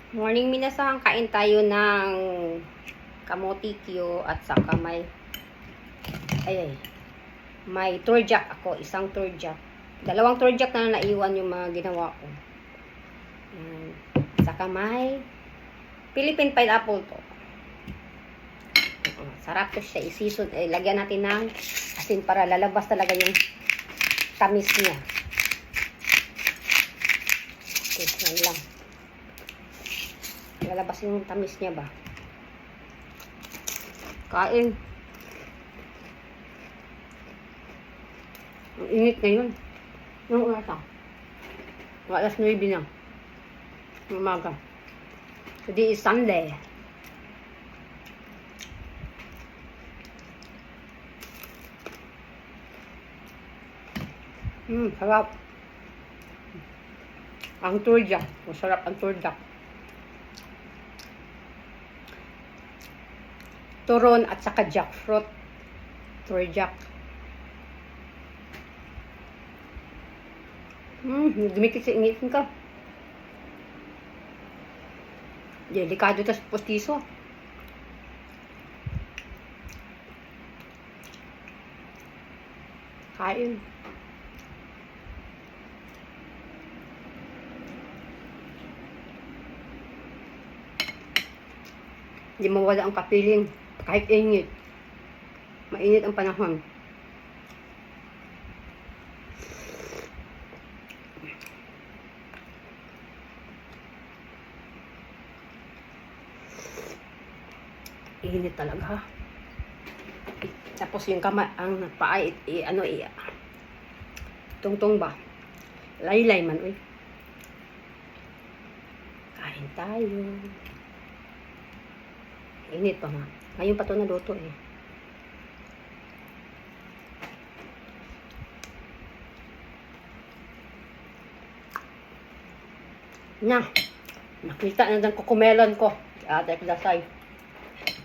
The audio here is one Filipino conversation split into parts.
Morning minasan, kain tayo ng kamote Q at saka may turjak ako, isang turjak. Dalawang turjak na naiwan yung mga ginawa ko. Yan. Saka may Philippine pineapple to. Sarap to siya, i-season. Lagyan natin ng asin para lalabas talaga yung tamis niya. Okay, yan lang. Lalabas yung tamis niya ba. Kain. Ang init na yun. Yung oras ah. Alas 9 na. Umaga. Today is Sunday. Sarap. Ang turjak. Masarap ang turjak. Turon at saka jackfruit. Turjak. Dumikit sa ingitin ka. Delikado tas postiso. Kain. Hindi mawala ang kapiling. Kahit init. Mainit ang panahon. Init talaga. Tapos yung ang paa, tungtong ba? Laylay man, uy. Kain tayo. Init pa nga. Ngayon pa ito naluto eh. Nakita na dyan kukumelon ko. Ate Kudasay.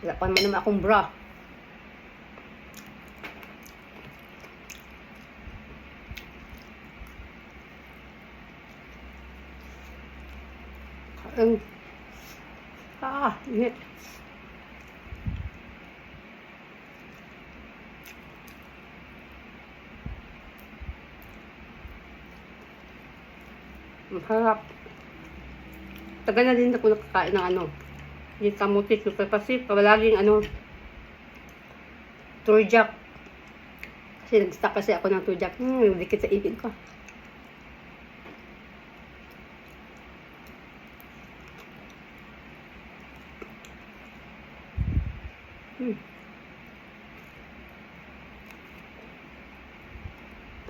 Wala pa naman akong bra. Init. Masarap. Tagal na din ako nakakain ng yung kamuti ko kasi palaging turjak. Kasi nag-stock kasi ako ng turjak. Dikit sa ipin ko.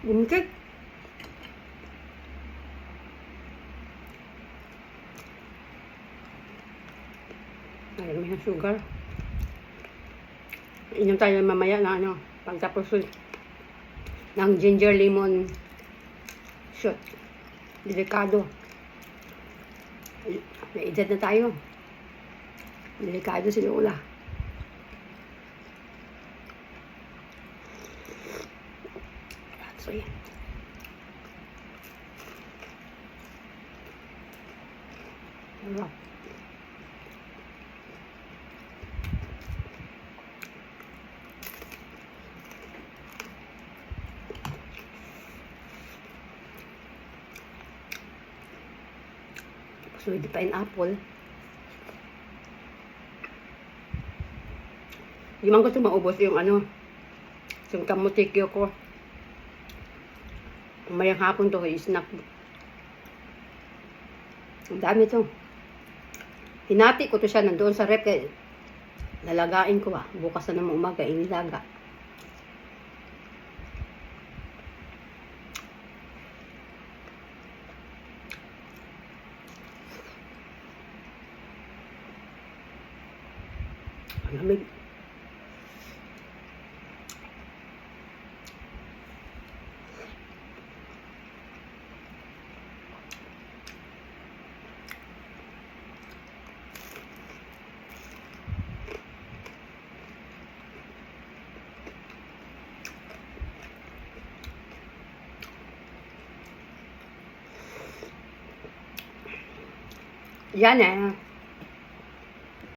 Bumikit. Ayan, may sugar. Inom tayo mamaya na pagtapos ng ginger lemon shot. Delikado. May edad na tayo. Delikado si Lola. So, yan. Sarap. So, hindi pineapple. Hindi man gusto maubos yung yung kamutikyo ko. Umayang hapon to, i-snack. Ang dami to. Hinati ko to siya nandoon sa rep. Lalagain ko ba. Bukas na naman umaga, inilaga. Ang lamig. Yan eh.